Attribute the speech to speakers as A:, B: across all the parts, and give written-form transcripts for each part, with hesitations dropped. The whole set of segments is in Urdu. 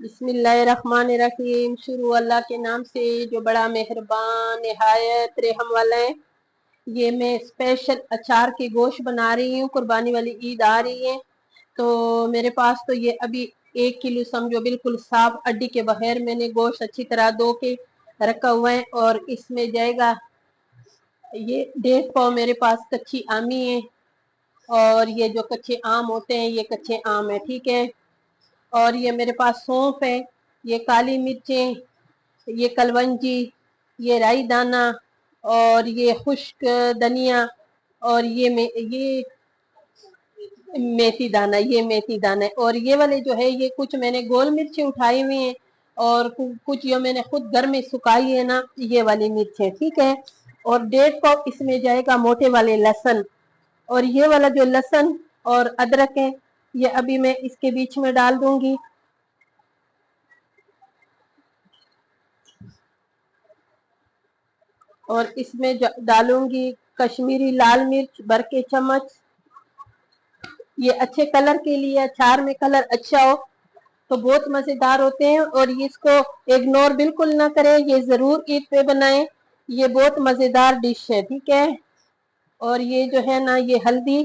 A: بسم اللہ الرحمن الرحیم۔ شروع اللہ کے نام سے جو بڑا مہربان نہایت رحم والا ہے۔ یہ میں اسپیشل اچار کے گوشت بنا رہی ہوں، قربانی والی عید آ رہی ہے تو میرے پاس تو یہ ابھی 1 کلو سمجھو بالکل صاف اڈی کے بغیر میں نے گوشت اچھی طرح دھو کے رکھا ہوا ہے، اور اس میں جائے گا یہ 1.5 پاؤ میرے پاس کچی آمی ہے، اور یہ جو کچے آم ہوتے ہیں یہ کچے آم ہے، ٹھیک ہے۔ اور یہ میرے پاس سونف ہے، یہ کالی مرچیں، یہ کلونجی، یہ رائی دانہ، اور یہ خشک دھنیا، اور یہ میتھی دانہ، یہ میتھی دانہ، اور یہ والے جو ہے یہ کچھ میں نے گول مرچیں اٹھائی ہوئی ہیں، اور کچھ یہ میں نے خود گھر میں سکائی ہے نا، یہ والی مرچیں، ٹھیک ہے۔ اور 1.5 پاؤ اس میں جائے گا موٹے والے لہسن، اور یہ والا جو لہسن اور ادرک ہے یہ ابھی میں اس کے بیچ میں ڈال دوں گی، اور اس میں ڈالوں گی کشمیری لال مرچ بھر کے چمچ، یہ اچھے کلر کے لیے، اچار میں کلر اچھا ہو تو بہت مزیدار ہوتے ہیں، اور اس کو اگنور بالکل نہ کریں، یہ ضرور عید پہ بنائیں، یہ بہت مزیدار ڈش ہے، ٹھیک ہے۔ اور یہ جو ہے نا یہ ہلدی،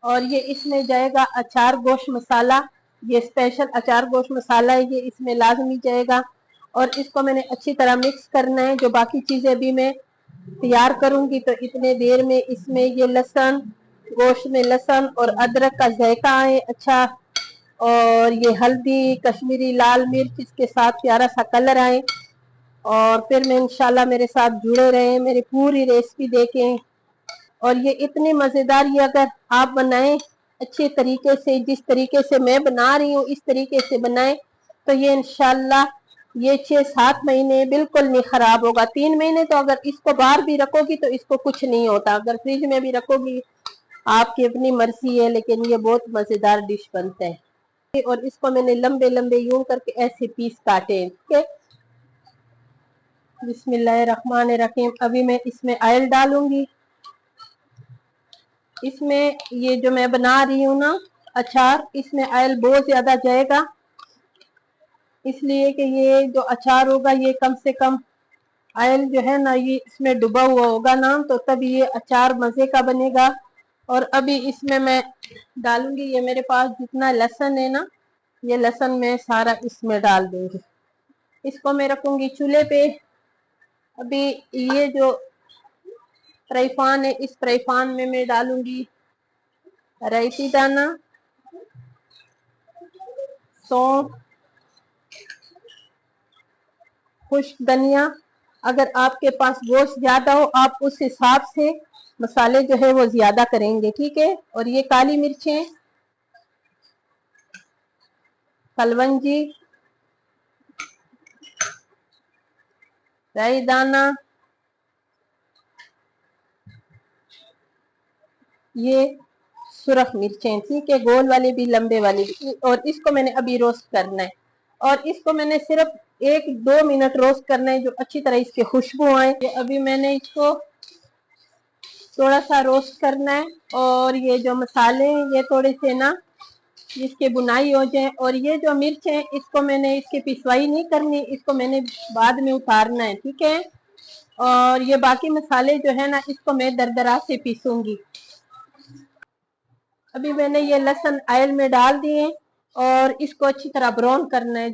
A: اور یہ اس میں جائے گا اچار گوشت مسالہ، یہ اسپیشل اچار گوشت مسالہ ہے، یہ اس میں لازمی جائے گا، اور اس کو میں نے اچھی طرح مکس کرنا ہے۔ جو باقی چیزیں بھی میں تیار کروں گی تو اتنے دیر میں اس میں یہ لہسن، گوشت میں لہسن اور ادرک کا ذائقہ آئے اچھا، اور یہ ہلدی کشمیری لال مرچ اس کے ساتھ پیارا سا کلر آئے، اور پھر میں انشاءاللہ میرے ساتھ جڑے رہیں، میری پوری ریسپی دیکھیں۔ اور یہ اتنی مزیدار، یہ اگر آپ بنائیں اچھے طریقے سے، جس طریقے سے میں بنا رہی ہوں اس طریقے سے بنائیں تو یہ انشاءاللہ یہ 6-7 مہینے بالکل نہیں خراب ہوگا۔ 3 مہینے تو اگر اس کو باہر بھی رکھو گی تو اس کو کچھ نہیں ہوتا، اگر فریج میں بھی رکھو گی آپ کی اپنی مرضی ہے، لیکن یہ بہت مزیدار ڈش بنتا ہے۔ اور اس کو میں نے لمبے لمبے یوں کر کے ایسے پیس کاٹے، ٹھیک ہے۔ بسم اللہ الرحمن الرحیم۔ ابھی میں اس میں آئل ڈالوں گی، اس میں یہ جو میں بنا رہی ہوں نا اچار، اس میں آئل بہت زیادہ جائے گا، اس لیے کہ یہ جو اچار ہوگا یہ کم سے کم آئل جو ہے نا یہ اس میں ڈوبا ہوا ہوگا نا، تو تب یہ اچار مزے کا بنے گا۔ اور ابھی اس میں ڈالوں گی، یہ میرے پاس جتنا لہسن ہے نا یہ لہسن میں سارا اس میں ڈال دوں گی، اس کو میں رکھوں گی چولہے پہ۔ ابھی یہ جو فرائی پان ہے اس فرائی پان میں ڈالوں گی رائتی دانہ، سونف، خشک دھنیا، اگر آپ کے پاس گوشت زیادہ ہو آپ اس حساب سے مسالے جو ہے وہ زیادہ کریں گے، ٹھیک ہے۔ اور یہ کالی مرچیں، کلونجی، رائی دانہ، یہ سرخ مرچیں، ٹھیک ہے، گول والی بھی لمبے والی بھی، اور اس کو میں نے ابھی روسٹ کرنا ہے، اور اس کو میں نے صرف 1-2 منٹ روسٹ کرنا ہے، جو اچھی طرح اس کے خوشبو آئے۔ ابھی میں نے اس کو تھوڑا سا روسٹ کرنا ہے، اور یہ جو مسالے ہیں یہ تھوڑے سے نا جس کے بنائی ہو جائیں، اور یہ جو مرچ ہے اس کو میں نے اس کی پسوائی نہیں کرنی، اس کو میں نے بعد میں اتارنا ہے، ٹھیک ہے۔ اور یہ باقی مسالے جو ہے نا اس کو میں دردرا سے پیسوں گی۔ ابھی میں نے یہ لہسن آئل میں ڈال دیے، اور اس کو اچھی طرح براؤن کرنا ہے۔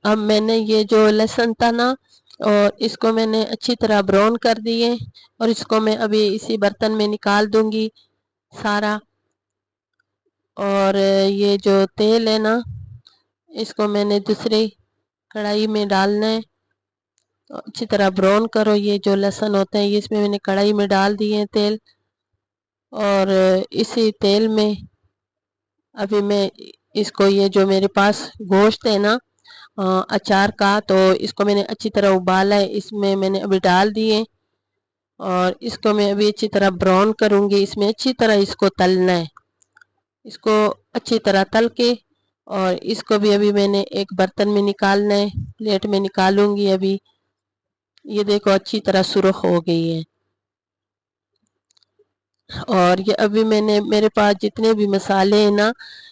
A: اب میں نے یہ جو لہسن تھا نا اور اس کو میں نے اچھی طرح براؤن کر دیے، اور اس کو میں ابھی اسی برتن میں نکال دوں گی سارا۔ اور یہ جو تیل ہے نا اس کو میں نے دوسری کڑھائی میں ڈالنا ہے، اچھی طرح براؤن کرو۔ یہ جو لہسن ہوتے ہیں یہ اس میں نے کڑھائی میں ڈال دیے تیل، اور اسی تیل میں ابھی میں اس کو یہ جو میرے پاس گوشت ہے نا اچار کا، تو اس کو میں نے اچھی طرح ابالا ہے، اس میں میں نے ابھی ڈال دیے، اور اس کو میں ابھی اچھی طرح براؤن کروں گی، اس میں اچھی طرح اس کو تلنا ہے، اس کو اچھی طرح تل کے، اور اس کو بھی ابھی میں نے ایک برتن میں نکالنا ہے، پلیٹ میں نکالوں گی ابھی۔ یہ دیکھو اچھی طرح سرخ ہو گئی ہے، اور یہ ابھی میں نے میرے پاس جتنے بھی مسالے ہیں نا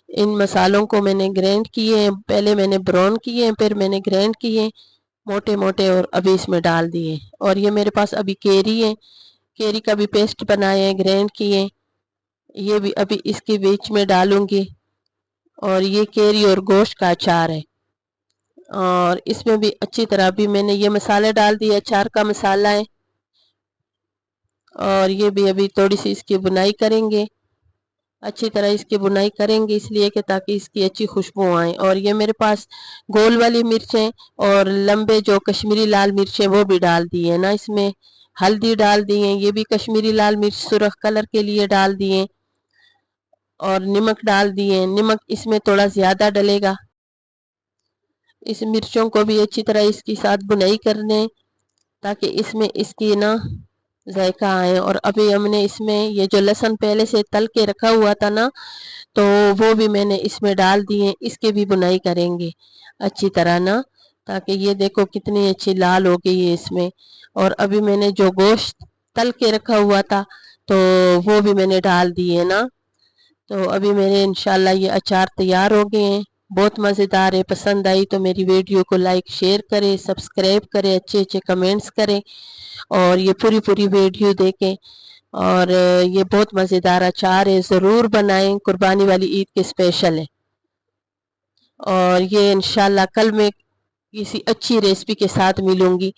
A: ان مسالوں کو میں نے گرینڈ کیے ہیں، پہلے میں نے براؤن کیے ہیں، پھر میں نے گرینڈ کیے موٹے موٹے، اور ابھی اس میں ڈال دیے۔ اور یہ میرے پاس ابھی کیری ہے، کیری کا بھی پیسٹ بنایا ہے، گرینڈ کیے، یہ بھی ابھی اس کے بیچ میں ڈالوں گی۔ اور یہ کیری اور گوشت کا اچار ہے، اور اس میں بھی اچھی طرح بھی میں نے یہ مسالے ڈال دیے، اچار کا مسالہ ہے۔ اور یہ بھی ابھی تھوڑی سی اس کی بنائی کریں گے، اچھی طرح اس کی بنائی کریں گے، اس لیے کہ تاکہ اس کی اچھی خوشبو آئے۔ اور یہ میرے پاس گول والی مرچیں اور لمبے جو کشمیری لال مرچیں وہ بھی ڈال دی ہیں نا اس میں، ہلدی ڈال دی ہیں، یہ بھی کشمیری لال مرچ سرخ کلر کے لیے ڈال دیے، اور نمک ڈال دیے، نمک اس میں تھوڑا زیادہ ڈلے گا۔ اس مرچوں کو بھی اچھی طرح اس کے ساتھ بنائی کرنے، تاکہ اس میں اس کی نا ذائقہ آئے۔ اور ابھی ہم نے اس میں یہ جو لہسن پہلے سے تل کے رکھا ہوا تھا نا، تو وہ بھی میں نے اس میں ڈال دیے، اس کی بھی بنائی کریں گے اچھی طرح نا، تاکہ یہ دیکھو کتنی اچھی لال ہو گئی ہے اس میں۔ اور ابھی میں نے جو گوشت تل کے رکھا ہوا تھا تو وہ بھی میں نے ڈال دیے نا۔ تو ابھی میرے انشاءاللہ یہ اچار تیار ہو گئے ہیں، بہت مزیدار ہے۔ پسند آئی تو میری ویڈیو کو لائک شیئر کریں، سبسکرائب کریں، اچھے اچھے کمنٹس کریں، اور یہ پوری ویڈیو دیکھیں۔ اور یہ بہت مزیدار اچار ہے، ضرور بنائیں، قربانی والی عید کے اسپیشل ہے۔ اور یہ انشاءاللہ کل میں کسی اچھی ریسپی کے ساتھ ملوں گی۔